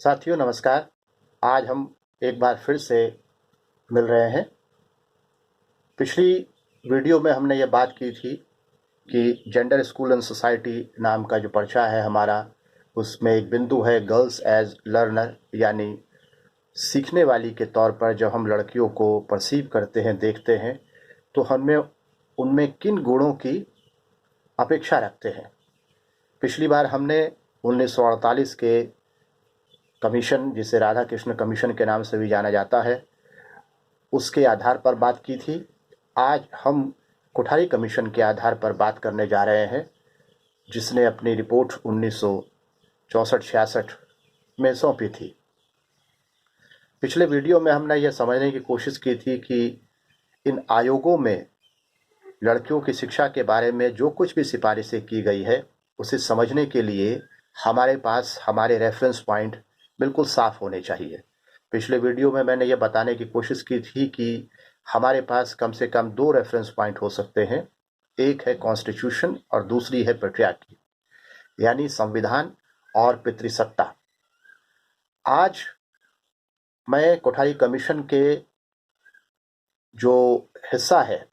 साथियों नमस्कार। आज हम एक बार फिर से मिल रहे हैं। पिछली वीडियो में हमने ये बात की थी कि जेंडर स्कूल एंड सोसाइटी नाम का जो पर्चा है हमारा, उसमें एक बिंदु है गर्ल्स एज लर्नर, यानी सीखने वाली के तौर पर जब हम लड़कियों को परसीव करते हैं, देखते हैं, तो हमें उनमें किन गुणों की अपेक्षा रखते हैं। पिछली बार हमने 1948 के कमीशन, जिसे राधा कृष्ण कमीशन के नाम से भी जाना जाता है, उसके आधार पर बात की थी। आज हम कोठारी कमीशन के आधार पर बात करने जा रहे हैं, जिसने अपनी रिपोर्ट 1964-66 में सौंपी थी। पिछले वीडियो में हमने यह समझने की कोशिश की थी कि इन आयोगों में लड़कियों की शिक्षा के बारे में जो कुछ भी सिफारिशें की गई है, उसे समझने के लिए हमारे पास हमारे रेफरेंस पॉइंट बिल्कुल साफ होने चाहिए। पिछले वीडियो में मैंने यह बताने की कोशिश की थी कि हमारे पास कम से कम दो रेफरेंस पॉइंट हो सकते हैं। एक है कॉन्स्टिट्यूशन और दूसरी है पैट्रियार्की, यानी संविधान और पितृसत्ता। आज मैं कोठारी कमीशन के जो हिस्सा है,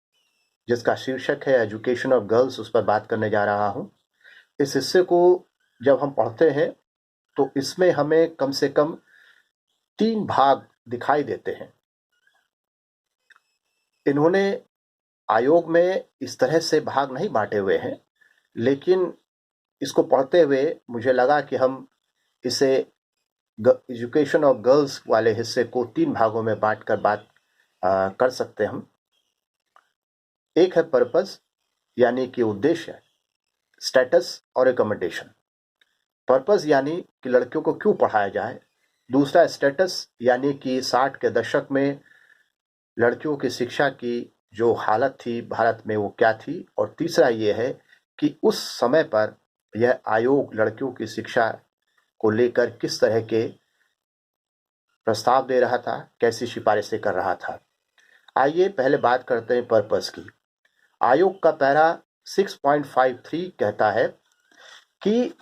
जिसका शीर्षक है एजुकेशन ऑफ गर्ल्स, उस पर बात करने जा रहा हूँ। इस हिस्से को जब हम पढ़ते हैं तो इसमें हमें कम से कम 3 भाग दिखाई देते हैं। इन्होंने आयोग में इस तरह से भाग नहीं बांटे हुए हैं, लेकिन इसको पढ़ते हुए मुझे लगा कि हम इसे एजुकेशन ऑफ गर्ल्स वाले हिस्से को 3 भागों में बांटकर बात कर सकते हैं हम। एक है पर्पस, यानी कि उद्देश्य, स्टेटस और रिकमेंडेशन। पर्पस यानी कि लड़कियों को क्यों पढ़ाया जाए। दूसरा स्टेटस, यानी कि 60 के दशक में लड़कियों की शिक्षा की जो हालत थी भारत में, वो क्या थी। और तीसरा ये है कि उस समय पर यह आयोग लड़कियों की शिक्षा को लेकर किस तरह के प्रस्ताव दे रहा था, कैसी सिफारिशें कर रहा था। आइए पहले बात करते हैं पर्पस की। आयोग का पैरा 6.53 कहता है कि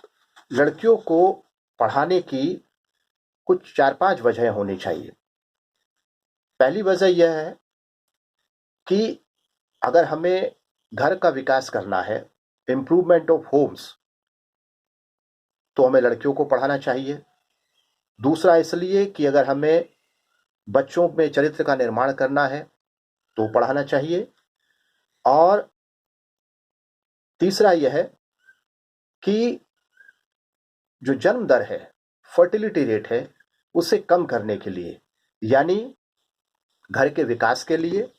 लड़कियों को पढ़ाने की कुछ 4-5 वजह होनी चाहिए। पहली वजह यह है कि अगर हमें घर का विकास करना है, इम्प्रूवमेंट ऑफ होम्स, तो हमें लड़कियों को पढ़ाना चाहिए। दूसरा इसलिए कि अगर हमें बच्चों में चरित्र का निर्माण करना है तो पढ़ाना चाहिए। और तीसरा यह है कि जो जन्म दर है, फर्टिलिटी रेट है, उसे कम करने के लिए, यानी घर के विकास के लिए,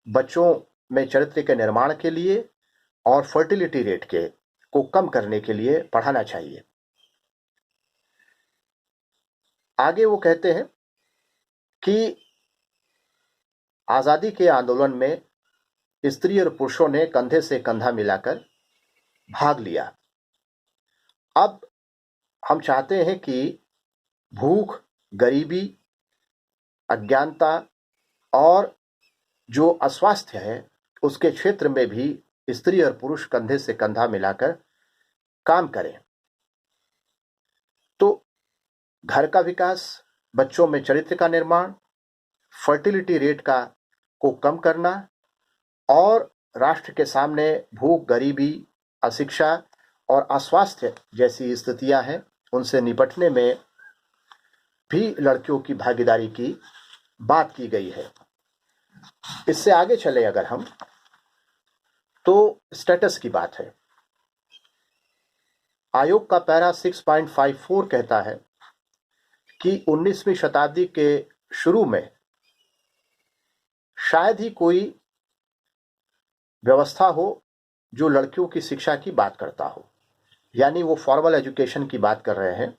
बच्चों में चरित्र के निर्माण के लिए और फर्टिलिटी रेट को कम करने के लिए पढ़ाना चाहिए। आगे वो कहते हैं कि आज़ादी के आंदोलन में स्त्री और पुरुषों ने कंधे से कंधा मिलाकर भाग लिया। अब हम चाहते हैं कि भूख, गरीबी, अज्ञानता और जो अस्वास्थ्य है, उसके क्षेत्र में भी स्त्री और पुरुष कंधे से कंधा मिलाकर काम करें। तो घर का विकास, बच्चों में चरित्र का निर्माण, फर्टिलिटी रेट को कम करना और राष्ट्र के सामने भूख, गरीबी, अशिक्षा और अस्वास्थ्य जैसी स्थितियां हैं, उनसे निपटने में भी लड़कियों की भागीदारी की बात की गई है। इससे आगे चले अगर हम, तो स्टेटस की बात है। आयोग का पैरा 6.54 कहता है कि 19वीं शताब्दी के शुरू में शायद ही कोई व्यवस्था हो जो लड़कियों की शिक्षा की बात करता हो, यानी वो फॉर्मल एजुकेशन की बात कर रहे हैं।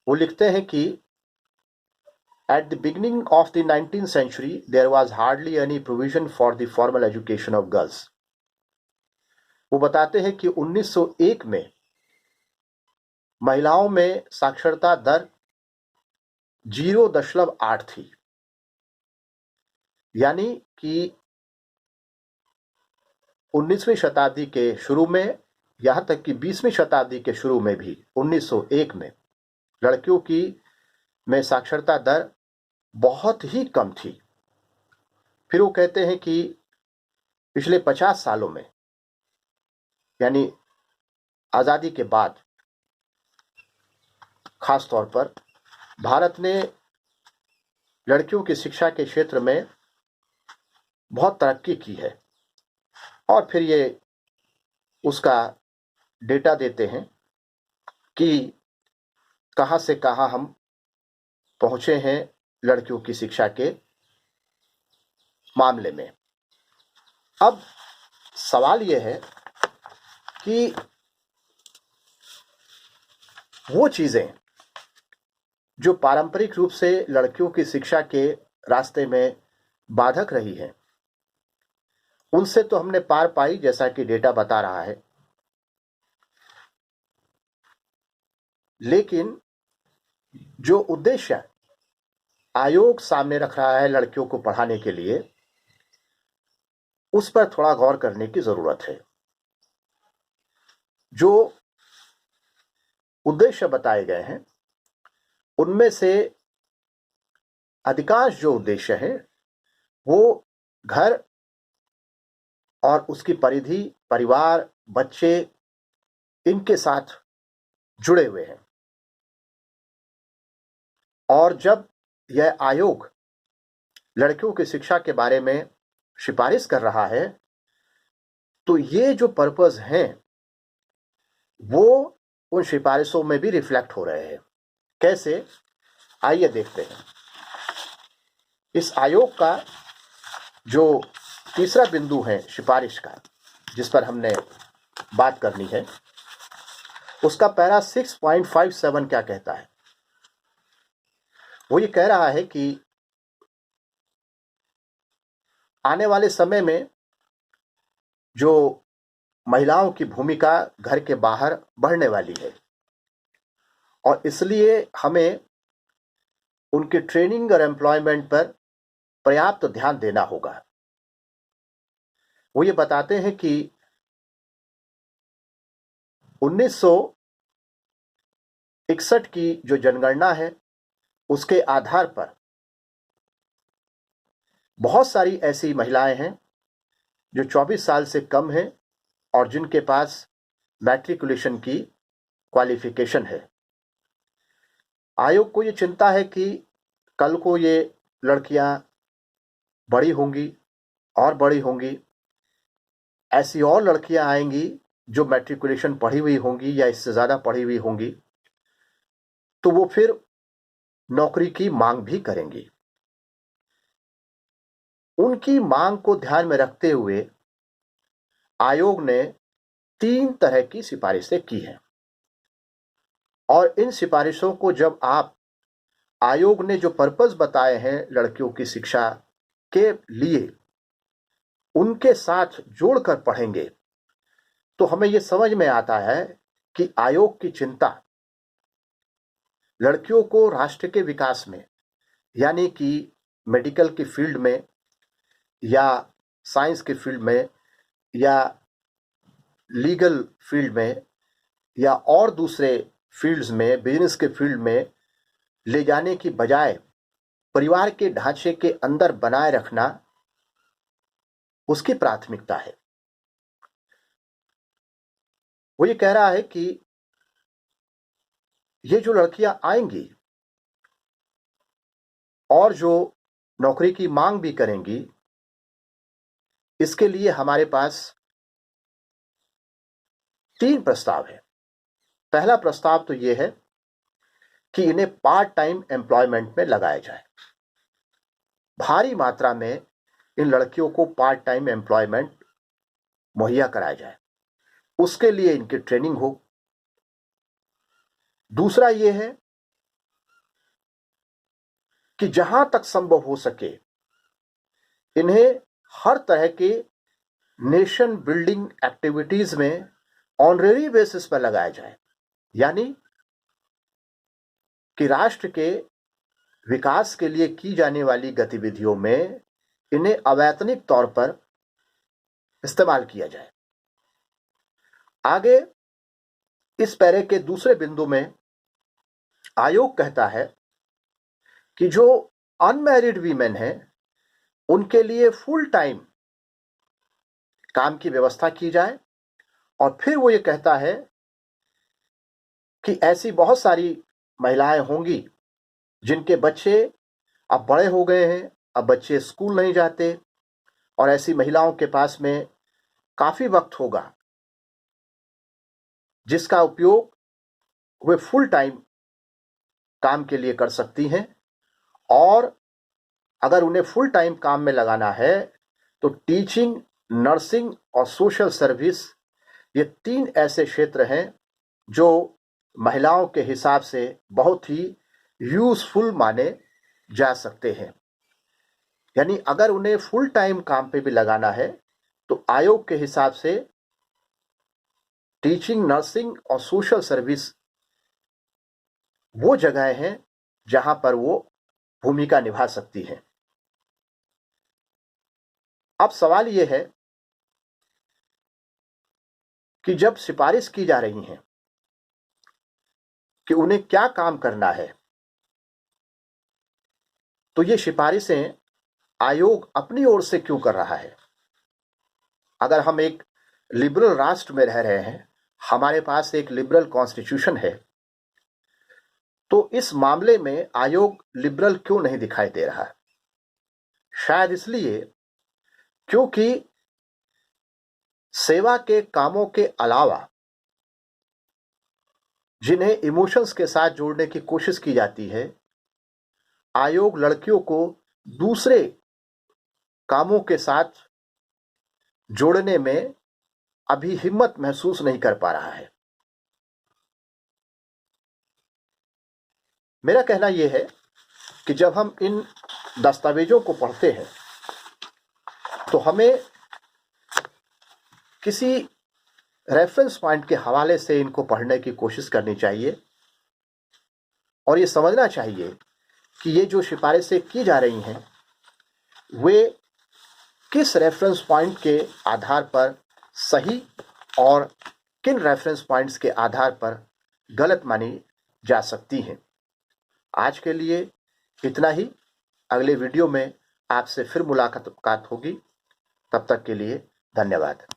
वो लिखते हैं कि at the beginning of the 19th century there was hardly any provision for the formal education of girls। वो बताते हैं कि 1901 में महिलाओं में साक्षरता दर 0.8 थी, यानी कि 19वीं शताब्दी के शुरू में, यहां तक कि 20वीं शताब्दी के शुरू में भी 1901 में लड़कियों की में साक्षरता दर बहुत ही कम थी। फिर वो कहते हैं कि पिछले 50 सालों में, यानी आज़ादी के बाद, खास तौर पर भारत ने लड़कियों की शिक्षा के क्षेत्र में बहुत तरक्की की है। और फिर ये उसका डेटा देते हैं कि कहाँ से कहाँ हम पहुंचे हैं लड़कियों की शिक्षा के मामले में। अब सवाल यह है कि वो चीज़ें जो पारंपरिक रूप से लड़कियों की शिक्षा के रास्ते में बाधक रही हैं, उनसे तो हमने पार पाई, जैसा कि डेटा बता रहा है। लेकिन जो उद्देश्य आयोग सामने रख रहा है लड़कियों को पढ़ाने के लिए, उस पर थोड़ा गौर करने की जरूरत है। जो उद्देश्य बताए गए हैं उनमें से अधिकांश जो उद्देश्य है वो घर और उसकी परिधि, परिवार, बच्चे, इनके साथ जुड़े हुए हैं। और जब यह आयोग लड़कियों की शिक्षा के बारे में सिफारिश कर रहा है तो ये जो पर्पस हैं वो उन सिफारिशों में भी रिफ्लेक्ट हो रहे हैं। कैसे, आइए देखते हैं। इस आयोग का जो तीसरा बिंदु है सिफारिश का, जिस पर हमने बात करनी है, उसका पैरा 6.57 क्या कहता है? वो ये कह रहा है कि आने वाले समय में जो महिलाओं की भूमिका घर के बाहर बढ़ने वाली है और इसलिए हमें उनके ट्रेनिंग और एम्प्लॉयमेंट पर पर्याप्त ध्यान देना होगा। वो ये बताते हैं कि 1961 की जो जनगणना है उसके आधार पर बहुत सारी ऐसी महिलाएं हैं जो 24 साल से कम हैं और जिनके पास मैट्रिकुलेशन की क्वालिफिकेशन है। आयोग को ये चिंता है कि कल को ये लड़कियां बड़ी होंगी और बड़ी होंगी, ऐसी और लड़कियां आएंगी जो मैट्रिकुलेशन पढ़ी हुई होंगी या इससे ज़्यादा पढ़ी हुई होंगी, तो वो फिर नौकरी की मांग भी करेंगी। उनकी मांग को ध्यान में रखते हुए आयोग ने 3 तरह की सिफारिशें की हैं। और इन सिफारिशों को जब आप आयोग ने जो पर्पस बताए हैं लड़कियों की शिक्षा के लिए, उनके साथ जोड़कर पढ़ेंगे तो हमें यह समझ में आता है कि आयोग की चिंता लड़कियों को राष्ट्र के विकास में, यानी कि मेडिकल की फील्ड में या साइंस के फील्ड में या लीगल फील्ड में या और दूसरे फील्ड्स में, बिजनेस के फील्ड में ले जाने की बजाय परिवार के ढांचे के अंदर बनाए रखना उसकी प्राथमिकता है। वो ये कह रहा है कि ये जो लड़कियां आएंगी और जो नौकरी की मांग भी करेंगी, इसके लिए हमारे पास 3 प्रस्ताव है। पहला प्रस्ताव तो यह है कि इन्हें पार्ट टाइम एम्प्लॉयमेंट में लगाया जाए। भारी मात्रा में इन लड़कियों को पार्ट टाइम एम्प्लॉयमेंट मुहैया कराया जाए, उसके लिए इनकी ट्रेनिंग हो। दूसरा यह है कि जहां तक संभव हो सके इन्हें हर तरह के नेशन बिल्डिंग एक्टिविटीज में ऑनरेरी बेसिस पर लगाया जाए, यानी कि राष्ट्र के विकास के लिए की जाने वाली गतिविधियों में इन्हें अवैतनिक तौर पर इस्तेमाल किया जाए। आगे इस पैरे के दूसरे बिंदु में आयोग कहता है कि जो अनमैरिड वीमेन हैं उनके लिए फुल टाइम काम की व्यवस्था की जाए, और फिर वो ये कहता है कि ऐसी बहुत सारी महिलाएं होंगी जिनके बच्चे अब बड़े हो गए हैं, अब बच्चे स्कूल नहीं जाते, और ऐसी महिलाओं के पास में काफी वक्त होगा जिसका उपयोग वे फुल टाइम काम के लिए कर सकती हैं। और अगर उन्हें फुल टाइम काम में लगाना है तो टीचिंग, नर्सिंग और सोशल सर्विस, ये 3 ऐसे क्षेत्र हैं जो महिलाओं के हिसाब से बहुत ही यूजफुल माने जा सकते हैं। यानी अगर उन्हें फुल टाइम काम पे भी लगाना है तो आयोग के हिसाब से टीचिंग, नर्सिंग और सोशल सर्विस वो जगह हैं जहां पर वो भूमिका निभा सकती हैं। अब सवाल ये है कि जब सिफारिश की जा रही हैं कि उन्हें क्या काम करना है, तो ये सिफारिशें आयोग अपनी ओर से क्यों कर रहा है? अगर हम एक लिबरल राष्ट्र में रह रहे हैं, हमारे पास एक लिबरल कॉन्स्टिट्यूशन है, तो इस मामले में आयोग लिबरल क्यों नहीं दिखाई दे रहा? शायद इसलिए क्योंकि सेवा के कामों के अलावा जिन्हें इमोशंस के साथ जोड़ने की कोशिश की जाती है, आयोग लड़कियों को दूसरे कामों के साथ जोड़ने में अभी हिम्मत महसूस नहीं कर पा रहा है। मेरा कहना यह है कि जब हम इन दस्तावेजों को पढ़ते हैं तो हमें किसी रेफरेंस पॉइंट के हवाले से इनको पढ़ने की कोशिश करनी चाहिए, और ये समझना चाहिए कि ये जो सिफारिशें की जा रही हैं वे किस रेफरेंस पॉइंट के आधार पर सही और किन रेफरेंस पॉइंट्स के आधार पर गलत मानी जा सकती हैं। आज के लिए इतना ही। अगले वीडियो में आपसे फिर मुलाकात होगी। तब तक के लिए धन्यवाद।